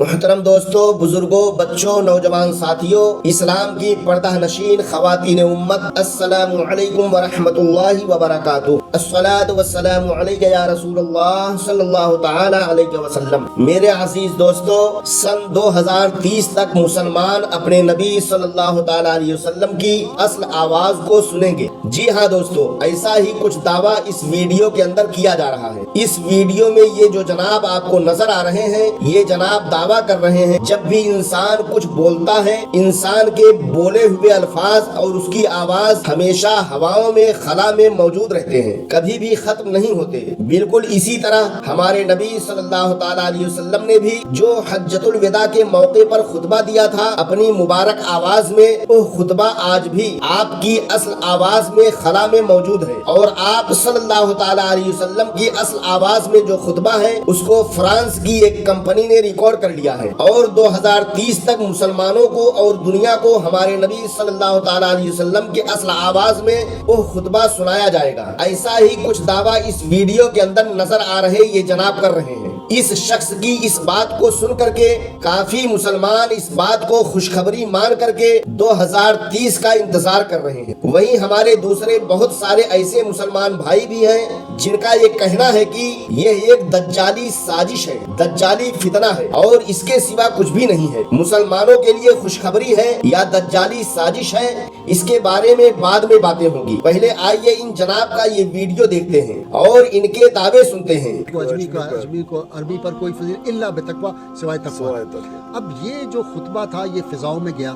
محترم دوستوں، بزرگوں، بچوں، نوجوان ساتھیوں، اسلام کی پردہ نشین خواتین امت، السلام علیکم ورحمۃ اللہ وبرکاتہ۔ الصلاۃ والسلام علیک یا رسول اللہ صلی اللہ تعالی علیہ وسلم۔ میرے عزیز دوستوں، سن 2030 تک مسلمان اپنے نبی صلی اللہ تعالی علیہ وسلم کی اصل آواز کو سنیں گے۔ جی ہاں دوستوں، ایسا ہی کچھ دعویٰ اس ویڈیو کے اندر کیا جا رہا ہے۔ اس ویڈیو میں یہ جو جناب آپ کو نظر آ رہے ہیں، یہ جناب دعویٰ کر رہے ہیں جب بھی انسان کچھ بولتا ہے، انسان کے بولے ہوئے الفاظ اور اس کی آواز ہمیشہ ہواؤں میں خلا میں موجود رہتے ہیں، کبھی بھی ختم نہیں ہوتے۔ بالکل اسی طرح ہمارے نبی صلی اللہ تعالی علیہ وسلم نے بھی جو حجۃ الوداع کے موقع پر خطبہ دیا تھا اپنی مبارک آواز میں، وہ خطبہ آج بھی آپ کی اصل آواز میں خلا میں موجود ہے، اور آپ صلی اللہ تعالی علیہ وسلم کی اصل آواز میں جو خطبہ ہے اس کو فرانس کی ایک کمپنی نے ریکارڈ کر لیا ہے، اور 2030 تک مسلمانوں کو اور دنیا کو ہمارے نبی صلی اللہ تعالی علیہ وسلم کے اصل آواز میں وہ خطبہ سنایا جائے گا۔ ایسا ہی کچھ دعویٰ اس ویڈیو کے اندر نظر آ رہے یہ جناب کر رہے ہیں۔ اس شخص کی اس بات کو سن کر کے کافی مسلمان اس بات کو خوشخبری مان کر کے 2030 کا انتظار کر رہے ہیں۔ وہیں ہمارے دوسرے بہت سارے ایسے مسلمان بھائی بھی ہیں جن کا یہ کہنا ہے کہ یہ ایک دجالی سازش ہے، دجالی فتنہ ہے، اور اس کے سوا کچھ بھی نہیں ہے۔ مسلمانوں کے لیے خوشخبری ہے یا دجالی سازش ہے، اس کے بارے میں بعد میں باتیں ہوں گی۔ پہلے آئیے ان جناب کا یہ ویڈیو دیکھتے ہیں اور ان کے دعوے سنتے ہیں۔ اجمی کو عربی پر کوئی فضیلت الا بتقوی سوائے تقوی۔ اب یہ جو خطبہ تھا یہ فضاؤں میں گیا،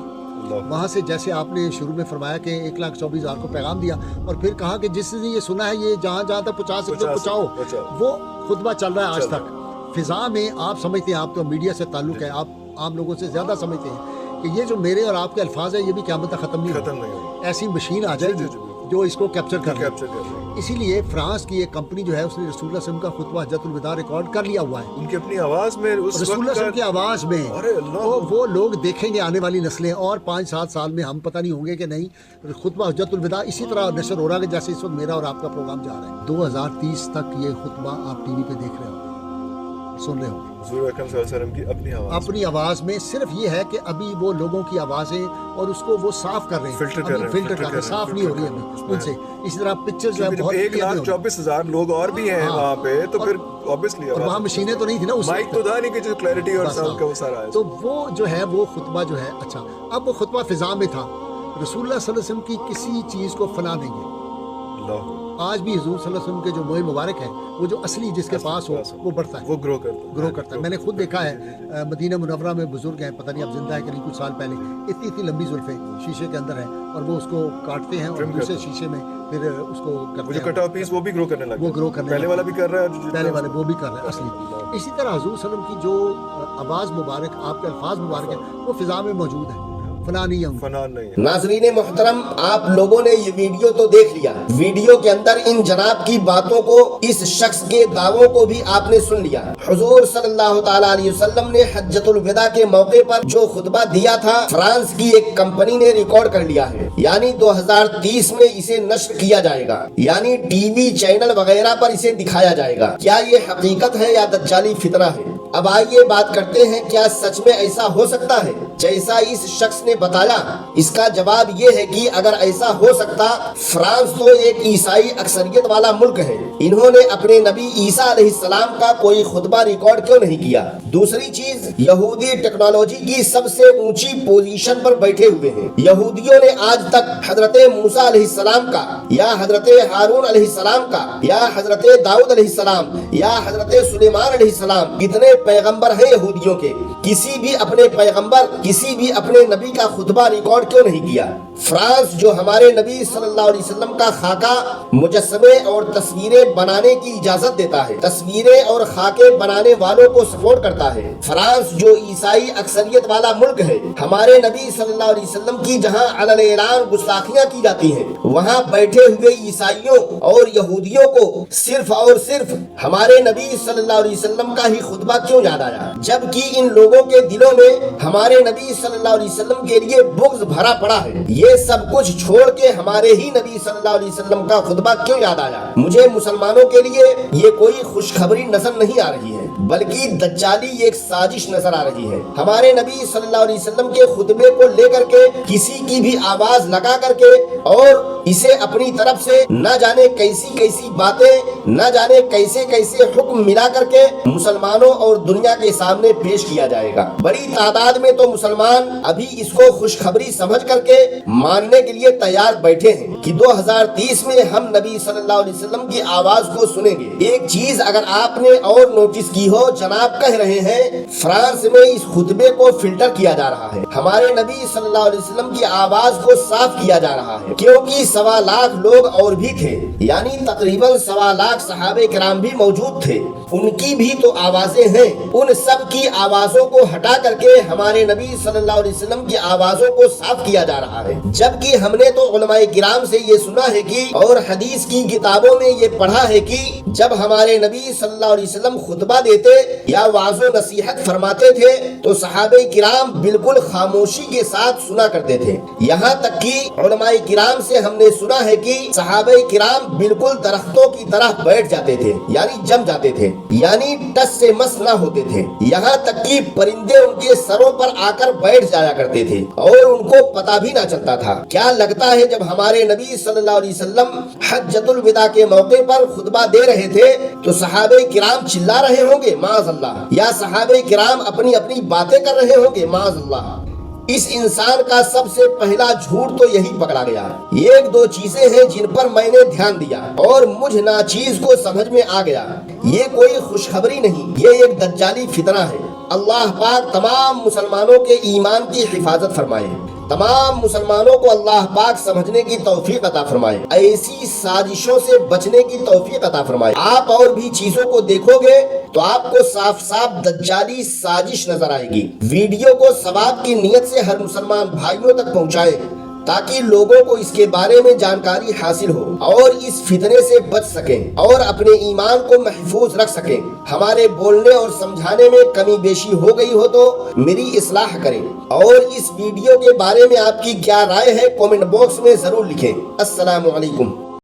وہاں سے جیسے آپ نے شروع میں فرمایا کہ 1,24,000 کو پیغام دیا، اور پھر کہا کہ جس نے یہ سنا ہے یہ جہاں جہاں تک پہنچا سکتے پہنچاؤ۔ وہ خطبہ چل رہا ہے آج تک فضا میں۔ آپ سمجھتے ہیں، آپ تو میڈیا سے تعلق ہے، آپ عام لوگوں سے زیادہ سمجھتے ہیں کہ یہ جو میرے اور آپ کے الفاظ ہیں یہ بھی قیامت تک ختم نہیں ہوگا۔ ایسی مشین آ جائے گی جو اس کو کیپچر کر لے۔ اسی لیے فرانس کی ایک کمپنی جو ہے اس نے رسول اللہ صلی اللہ علیہ وسلم کا خطبہ حجۃ الوداع ریکارڈ کر لیا ہوا ہے، ان کی اپنی آواز میں، رسول اللہ صلی اللہ علیہ وسلم کی آواز میں۔ وہ لوگ دیکھیں گے آنے والی نسلیں، اور 5-7 سال میں ہم پتہ نہیں ہوں گے کہ نہیں خطبہ حجۃ الوداع اسی طرح نشر ہو رہا ہے جیسے اس وقت میرا اور آپ کا پروگرام جا رہا ہے۔ 2030 تک یہ خطبہ آپ ٹی وی پہ دیکھ رہے ہوں گے، سن رہے ہوں گے، حضور اکرم صلی اللہ علیہ وسلم کی اپنی آواز میں۔ صرف یہ ہے کہ ابھی وہ لوگوں کی آوازیں اور اس کو وہ صاف کر رہے ہیں، فلٹر کر رہے ہیں، صاف نہیں ہو رہی ابھی ان سے۔ اسی طرح پکچر جو ہے بہت 1,24,000 لوگ اور بھی ہیں وہاں پہ، تو پھر اوبیسلی وہاں مشینیں تو نہیں تھی نا، اس مائک تو تھا نہیں کہ جو کلیئرٹی اور ساؤنڈ کا وہ سارا ہے، تو وہ جو ہے وہ خطبہ جو ہے اچھا۔ اب وہ خطبہ فضا میں تھا، رسول اللہ صلی اللہ علیہ وسلم کی کسی چیز کو فنا نہیں ہے۔ آج بھی حضور صلی اللہ علیہ وسلم کے جو موئے مبارک ہے، وہ جو اصلی جس کے پاس ہو وہ بڑھتا ہے، وہ گرو کرتا ہے۔ میں نے خود دیکھا ہے مدینہ منورہ میں بزرگ ہیں، پتہ نہیں اب زندہ ہے کہ نہیں، کچھ سال پہلے اتنی لمبی زلفیں شیشے کے اندر ہیں، اور وہ اس کو کاٹتے ہیں اور دوسرے شیشے میں پھر اس کو کرتے ہیں، جو کٹا پیس وہ بھی گرو کرنے لگا، وہ گرو کرنے پہلے والا بھی کر رہا ہے، پہلے والے وہ بھی کر رہے ہیں اصلی۔ اسی طرح حضور صلی اللہ علیہ وسلم کی جو آواز مبارک، آپ کے الفاظ مبارک ہیں، وہ فضا میں موجود ہیں، فنا نہیں۔ ناظرین محترم، آپ لوگوں نے یہ ویڈیو تو دیکھ لیا۔ ویڈیو کے اندر ان جناب کی باتوں کو، اس شخص کے دعووں کو بھی آپ نے سن لیا۔ حضور صلی اللہ تعالی علیہ وسلم نے حجۃ الوداع کے موقع پر جو خطبہ دیا تھا فرانس کی ایک کمپنی نے ریکارڈ کر لیا ہے، یعنی 2030 میں اسے نشر کیا جائے گا، یعنی ٹی وی چینل وغیرہ پر اسے دکھایا جائے گا۔ کیا یہ حقیقت ہے یا دجالی فتنہ ہے؟ اب آئیے بات کرتے ہیں، کیا سچ میں ایسا ہو سکتا ہے جیسا اس شخص نے بتایا؟ اس کا جواب یہ ہے کہ اگر ایسا ہو سکتا، فرانس تو ایک عیسائی اکثریت والا ملک ہے، انہوں نے اپنے نبی عیسیٰ علیہ السلام کا کوئی خطبہ ریکارڈ کیوں نہیں کیا؟ دوسری چیز، یہودی ٹیکنالوجی کی سب سے اونچی پوزیشن پر بیٹھے ہوئے ہیں۔ یہودیوں نے آج تک حضرت موسیٰ علیہ السلام کا، یا حضرت ہارون علیہ السلام کا، یا حضرت داؤد علیہ السلام، یا حضرت سلیمان علیہ السلام، کتنے پیغمبر ہیں یہودیوں کے، کسی بھی اپنے پیغمبر، کسی بھی اپنے نبی کا خطبہ ریکارڈ کیوں نہیں کیا؟ فرانس جو ہمارے نبی صلی اللہ علیہ وسلم کا خاکہ، مجسمے اور تصویریں بنانے کی اجازت دیتا ہے، تصویریں اور خاکے بنانے والوں کو سپورٹ کرتا ہے، فرانس جو عیسائی اکثریت والا ملک ہے، ہمارے نبی صلی اللہ علیہ وسلم کی جہاں علی اعلان گستاخیاں کی جاتی ہیں، وہاں بیٹھے ہوئے عیسائیوں اور یہودیوں کو صرف اور صرف ہمارے نبی صلی اللہ علیہ وسلم کا ہی خطبہ کیوں یاد آیا، جبکہ ان لوگوں کے دلوں میں ہمارے نبی صلی اللہ علیہ وسلم کے لیے بغض بھرا پڑا ہے؟ یہ سب کچھ چھوڑ کے ہمارے ہی نبی صلی اللہ علیہ وسلم کا خطبہ کیوں یاد آیا؟ مجھے مسلمانوں کے لیے یہ کوئی خوشخبری نظر نہیں آ رہی ہے۔ بلکہ دجالی ایک سازش نظر آ رہی ہے۔ ہمارے نبی صلی اللہ علیہ وسلم کے خطبے کو لے کر کے کسی کی بھی آواز لگا کر کے اور اسے اپنی طرف سے نہ جانے کیسی کیسی باتیں، نہ جانے کیسے کیسے حکم ملا کر کے مسلمانوں اور دنیا کے سامنے پیش کیا جائے گا۔ بڑی تعداد میں تو مسلمان ابھی اس کو خوشخبری سمجھ کر کے ماننے کے لیے تیار بیٹھے ہیں کہ 2030 میں ہم نبی صلی اللہ علیہ وسلم کی آواز کو سنیں گے۔ ایک چیز اگر آپ نے اور نوٹس کی ہو، جناب کہہ رہے ہیں فرانس میں اس خطبے کو فلٹر کیا جا رہا ہے، ہمارے نبی صلی اللہ علیہ وسلم کی آواز کو صاف کیا جا رہا ہے، کیونکہ 1.25 لاکھ لوگ اور بھی تھے، یعنی تقریباً 1.25 لاکھ صحابہ کرام بھی موجود تھے، ان کی بھی تو آوازیں ہیں، ان سب کی آوازوں کو ہٹا کر کے ہمارے نبی صلی اللہ علیہ وسلم کی آوازوں کو صاف کیا جا رہا ہے۔ جبکہ ہم نے تو علماء کرام سے یہ سنا ہے کہ اور حدیث کی کتابوں میں یہ پڑھا ہے کہ جب ہمارے نبی صلی اللہ علیہ وسلم خطبہ دیتے یا وعظ و نصیحت فرماتے تھے تو صحابہ کرام بالکل خاموشی کے ساتھ سنا کرتے تھے، یہاں تک کہ علماء کرام سے ہم نے سنا ہے کہ صحابہ کرام بالکل درختوں کی طرح بیٹھ جاتے تھے، یعنی جم جاتے تھے، یعنی ٹس سے مس نہ ہوتے تھے، یہاں تک کہ پرندے ان کے سروں پر آ کر بیٹھ جایا کرتے تھے اور ان کو پتہ بھی نہ چلتا تھا۔ کیا لگتا ہے جب ہمارے نبی صلی اللہ علیہ وسلم حجۃ الوداع کے موقع پر خطبہ دے رہے تھے تو صحابہ کرام چلا رہے ہوں گے معاذ اللہ، یا صحابہ کرام اپنی اپنی باتیں کر رہے ہوں گے معاذ اللہ؟ اس انسان کا سب سے پہلا جھوٹ تو یہی پکڑا گیا۔ ایک دو چیزیں ہیں جن پر میں نے دھیان دیا اور مجھ ناچیز کو سمجھ میں آ گیا، یہ کوئی خوشخبری نہیں، یہ ایک دجالی فتنہ ہے۔ اللہ پاک تمام مسلمانوں کے ایمان کی حفاظت فرمائے، تمام مسلمانوں کو اللہ پاک سمجھنے کی توفیق عطا فرمائے، ایسی سازشوں سے بچنے کی توفیق عطا فرمائے۔ آپ اور بھی چیزوں کو دیکھو گے تو آپ کو صاف صاف دجالی سازش نظر آئے گی۔ ویڈیو کو ثواب کی نیت سے ہر مسلمان بھائیوں تک پہنچائیں تاکہ لوگوں کو اس کے بارے میں جانکاری حاصل ہو اور اس فتنے سے بچ سکیں اور اپنے ایمان کو محفوظ رکھ سکیں۔ ہمارے بولنے اور سمجھانے میں کمی بیشی ہو گئی ہو تو میری اصلاح کریں، اور اس ویڈیو کے بارے میں آپ کی کیا رائے ہے کامنٹ باکس میں ضرور لکھیں۔ السلام علیکم۔